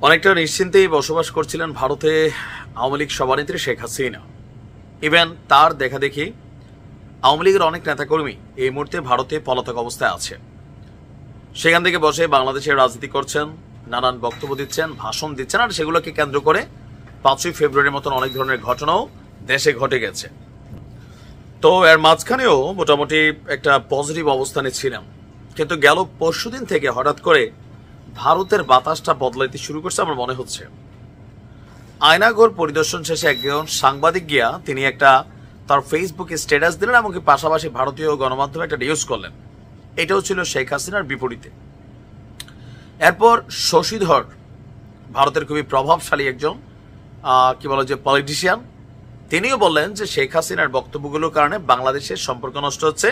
অনেকটা নিশ্চিন্তেই বসবাস করছিলেন ভারতে আওয়ামী লীগ সভানেত্রী শেখ হাসিনা। ইভেন তার দেখা দেখি আওয়ামী লীগের অনেক নেতাকর্মী এই মুহূর্তে ভারতে পলাতক অবস্থায় আছে। সেখান থেকে বসে বাংলাদেশের রাজনীতি করছেন, নানান বক্তব্য দিচ্ছেন, ভাষণ দিচ্ছেন, আর সেগুলোকে কেন্দ্র করে 5ই ফেব্রুয়ারির মতন অনেক ধরনের ঘটনাও দেশে ঘটে গেছে। তো এর মাঝখানেও মোটামুটি একটা পজিটিভ অবস্থানে ছিলাম, কিন্তু গেল পরশুদিন থেকে হঠাৎ করে ভারতের বাতাসটা বদলাইতে শুরু করছে আমার মনে হচ্ছে। আয়নাঘর পরিদর্শন শেষে একজন সাংবাদিক গিয়া তিনি একটা তার ফেসবুকে স্ট্যাটাস দিলেন, এমনকি পাশাপাশি ভারতীয় গণমাধ্যমে একটা নিউজ করলেন। এটাও ছিল শেখ হাসিনার বিপরীতে। এরপর শশীধর, ভারতের খুবই প্রভাবশালী একজন কি বলে যে পলিটিশিয়ান, তিনিও বললেন যে শেখ হাসিনার বক্তব্যগুলোর কারণে বাংলাদেশের সম্পর্ক নষ্ট হচ্ছে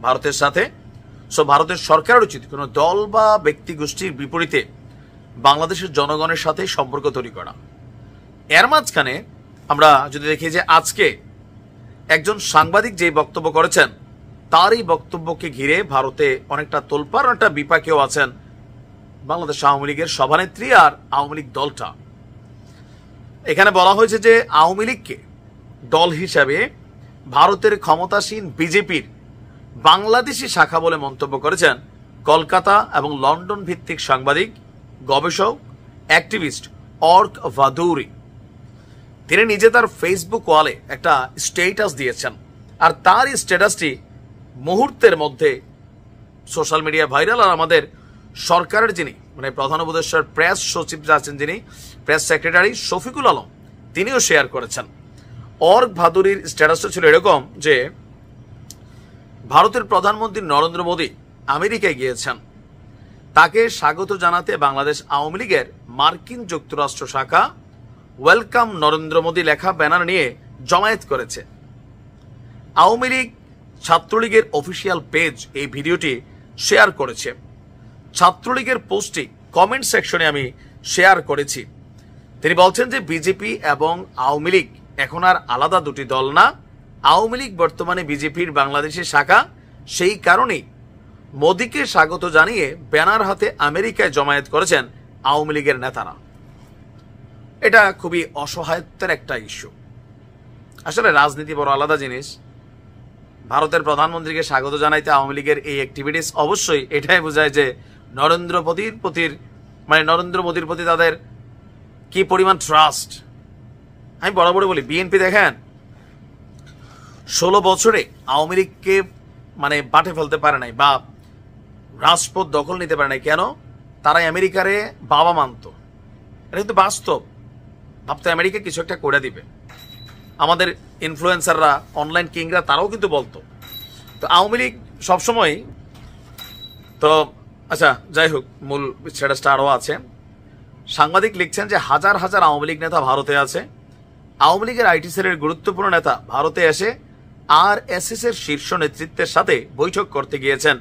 ভারতের সাথে। সো ভারতের সরকারের উচিত কোনো দল বা ব্যক্তি গোষ্ঠীর বিপরীতে বাংলাদেশের জনগণের সাথে সম্পর্ক তৈরি করা। এর মাঝখানে আমরা যদি দেখি যে আজকে একজন সাংবাদিক যে বক্তব্য করেছেন, তার এই বক্তব্যকে ঘিরে ভারতে অনেকটা তোলপাড়, অনেকটা বিপাকেও আছেন বাংলাদেশ আওয়ামী লীগের সভানেত্রী আর আওয়ামী লীগ দলটা। এখানে বলা হয়েছে যে আওয়ামী লীগকে দল হিসাবে ভারতের ক্ষমতাসীন বিজেপির বাংলাদেশি শাখা বলে মন্তব্য করেছেন কলকাতা এবং লন্ডন ভিত্তিক সাংবাদিক, গবেষক, অ্যাক্টিভিস্ট অর্ক ভাদুরি। তিনি নিজে তার ফেসবুক ওয়ালে একটা স্ট্যাটাস দিয়েছেন, আর তার এই স্ট্যাটাসটি মুহূর্তের মধ্যে সোশ্যাল মিডিয়া ভাইরাল। আর আমাদের সরকারের যিনি মানে প্রধান উপদেষ্টার প্রেস সচিব আছেন, যিনি প্রেস সেক্রেটারি শফিকুল আলম, তিনিও শেয়ার করেছেন। অর্ক ভাদুরির স্ট্যাটাসটা ছিল এরকম যে ভারতের প্রধানমন্ত্রী নরেন্দ্র মোদী আমেরিকায় গিয়েছেন, তাকে স্বাগত জানাতে বাংলাদেশ আওয়ামী লীগের মার্কিন যুক্তরাষ্ট্র শাখা ওয়েলকাম নরেন্দ্র মোদী লেখা ব্যানার নিয়ে জমায়েত করেছে। আওয়ামী লীগ ছাত্রলীগের অফিসিয়াল পেজ এই ভিডিওটি শেয়ার করেছে। ছাত্রলীগের পোস্টটি কমেন্ট সেকশনে আমি শেয়ার করেছি। তিনি বলছেন যে বিজেপি এবং আওয়ামী লীগ এখন আর আলাদা দুটি দল না, আওয়ামী লীগ বর্তমানে বিজেপির বাংলাদেশের শাখা। সেই কারণেই মোদীকে স্বাগত জানিয়ে ব্যানার হাতে আমেরিকায় জমায়েত করেছেন আওয়ামী লীগের নেতারা। এটা খুবই অসহায়ত্বের একটা ইস্যু। আসলে রাজনীতি বড় আলাদা জিনিস। ভারতের প্রধানমন্ত্রীকে স্বাগত জানাইতে আওয়ামী লীগের এই অ্যাক্টিভিটিস অবশ্যই এটাই বোঝায় যে নরেন্দ্র মোদীর প্রতি তাদের কি পরিমাণ ট্রাস্ট। আমি বরাবরই বলি, বিএনপি দেখেন 16 বছরে আওয়ামী লীগকে বাটে ফেলতে পারে নাই বা রাজপথ দখল নিতে পারে নাই। কেন? তারাই আমেরিকারে বাবা মানত। এটা কিন্তু বাস্তব। ভাবতে আমেরিকা কিছু একটা করে দিবে। আমাদের ইনফ্লুয়েন্সাররা, অনলাইন কিংরা, তারাও কিন্তু বলতো। তো আওয়ামী লীগ সবসময় তো আচ্ছা, যাই হোক, মূল স্ট্যাটাসটা আরও আছে। সাংবাদিক লিখছেন যে হাজার হাজার আওয়ামী লীগ নেতা ভারতে আছে। আওয়ামী লীগের আইটি সেলের গুরুত্বপূর্ণ নেতা ভারতে এসে আরএসএস এর শীর্ষ নেতৃত্বের সাথে বৈঠক করতে গিয়েছেন।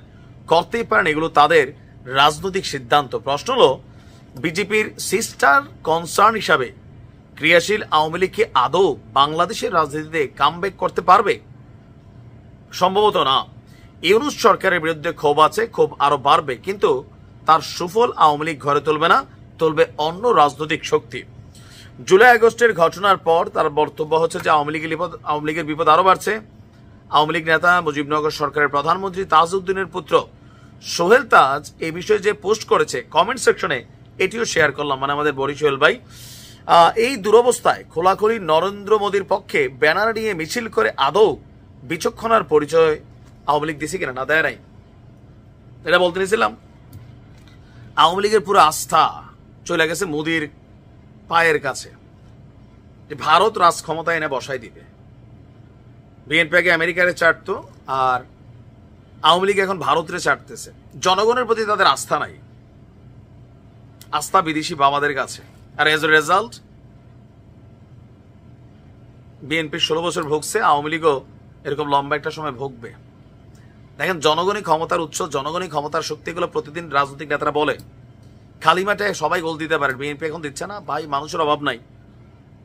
করতেই পারেন, এগুলো তাদের রাজনৈতিক সিদ্ধান্ত। প্রশ্ন হলো, বিজেপির সিস্টার কনসার্ন হিসাবে ক্রিয়াশীল আওয়ামী লীগ কি আদৌ বাংলাদেশের রাজনীতিতে কামব্যাক করতে পারবে? সম্ভবত না। ইউনূস সরকারের বিরুদ্ধে ক্ষোভ আছে, ক্ষোভ আরো বাড়বে, কিন্তু তার সুফল আওয়ামী লীগ ঘরে তুলবে না, তুলবে অন্য রাজনৈতিক শক্তি। জুলাই আগস্টের ঘটনার পর তার বক্তব্য হচ্ছে যে আওয়ামী লীগের বিপদ আরো বাড়ছে। আওয়ামী লীগ নেতা মুজিবনগর সরকারের প্রধানমন্ত্রী তাজউদ্দিনের পুত্র সোহেল তাজ এই বিষয়ে যে পোস্ট করেছে কমেন্ট সেকশনে, এটিও শেয়ার করলাম, আমাদের বড়ি সোহেল ভাই। এই দুরবস্থায় খোলাখুলি নরেন্দ্র মোদীর পক্ষে ব্যানার নিয়ে মিছিল করে আদৌ বিচক্ষণার পরিচয় আওয়ামী লীগ দিছে কিনা? না, দেয় নাই। এটা বলতে নিয়েছিলাম, আওয়ামী লীগের পুরো আস্থা চলে গেছে মোদীর পায়ের কাছে। ভারত রাজ ক্ষমতা এনে বসাই দিবে। বিএনপি আগে আমেরিকারে চাটতো, আর আওয়ামী লীগ এখন ভারতের চাটতেছে। জনগণের প্রতি তাদের আস্থা নাই, আস্থা বিদেশি বাবাদের কাছে। আর এজ এ রেজাল্ট বিএনপি 16 বছর ভুগছে, আওয়ামী লীগও এরকম লম্বা একটা সময় ভুগবে। দেখেন, জনগণই ক্ষমতার উৎস, জনগণই ক্ষমতার শক্তিগুলো প্রতিদিন রাজনৈতিক নেতারা বলে খালি মাঠে সবাই গোল দিতে পারে। বিএনপি এখন দিচ্ছে না ভাই, মানুষের অভাব নাই।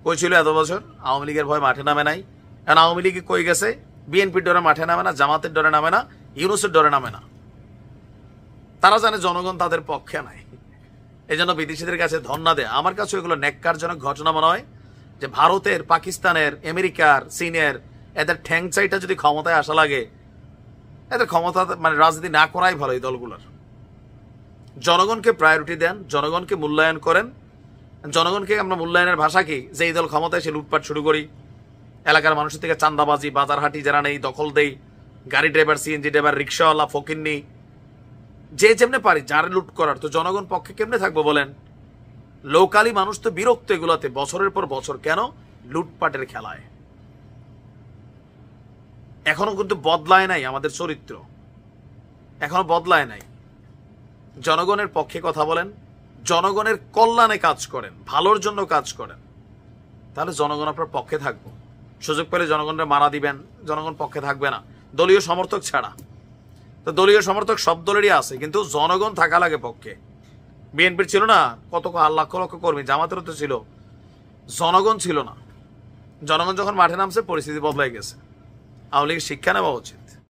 কই ছিল এত বছর? আওয়ামী লীগের ভয় মাঠে নামে নাই। এখন আওয়ামী লীগে কই গেছে? বিএনপির ডরে মাঠে নামে না, জামাতের ডরে নামে না, ইউনূসের ডরে নামে না। তারা জানে জনগণ তাদের পক্ষে নাই। এই জন্য বিদেশিদের কাছে ধন্যা দেয়। আমার কাছে এগুলো ন্যাক্কারজনক ঘটনা মনে হয় যে ভারতের, পাকিস্তানের, আমেরিকার, চীনের এদের ঠ্যাংচাইটা যদি ক্ষমতায় আসা লাগে, এদের ক্ষমতা মানে রাজনীতি না করাই ভালো এই দলগুলোর। জনগণকে প্রায়োরিটি দেন, জনগণকে মূল্যায়ন করেন। জনগণকে আমরা মূল্যায়নের ভাষা কি, যে এই দল ক্ষমতায় এসে লুটপাট শুরু করি, এলাকার মানুষের থেকে চান্দাবাজি, বাজার হাটি যারা নেই দখল দেই, গাড়ি ড্রাইভার, সিএনজি ড্রাইভার, রিক্সাওয়ালা, ফকিন্নি, যে যেমনে পারি যারা লুট করার। তো জনগণ পক্ষে কেমনে থাকবো বলেন? লোকালি মানুষ তো বিরক্ত এগুলাতে, বছরের পর বছর কেন লুটপাটের খেলায়। এখনো কিন্তু বদলায় নাই আমাদের চরিত্র, এখনো বদলায় নাই। জনগণের পক্ষে কথা বলেন, জনগণের কল্যাণে কাজ করেন, ভালোর জন্য কাজ করেন, তাহলে জনগণ আপনার পক্ষে থাকবো। সুযোগ পেলে জনগণরা মারা দিবেন, জনগণ পক্ষে থাকবে না, দলীয় সমর্থক ছাড়া। তো দলীয় সমর্থক সব দলেরই আছে, কিন্তু জনগণ থাকা লাগে পক্ষে। বিএনপির ছিল না কত লক্ষ লক্ষ কর্মী, জামাতেরও তো ছিল, জনগণ ছিল না। জনগণ যখন মাঠে নামছে পরিস্থিতি বদলাই গেছে। আওয়ামী লীগের শিক্ষা নেওয়া উচিত।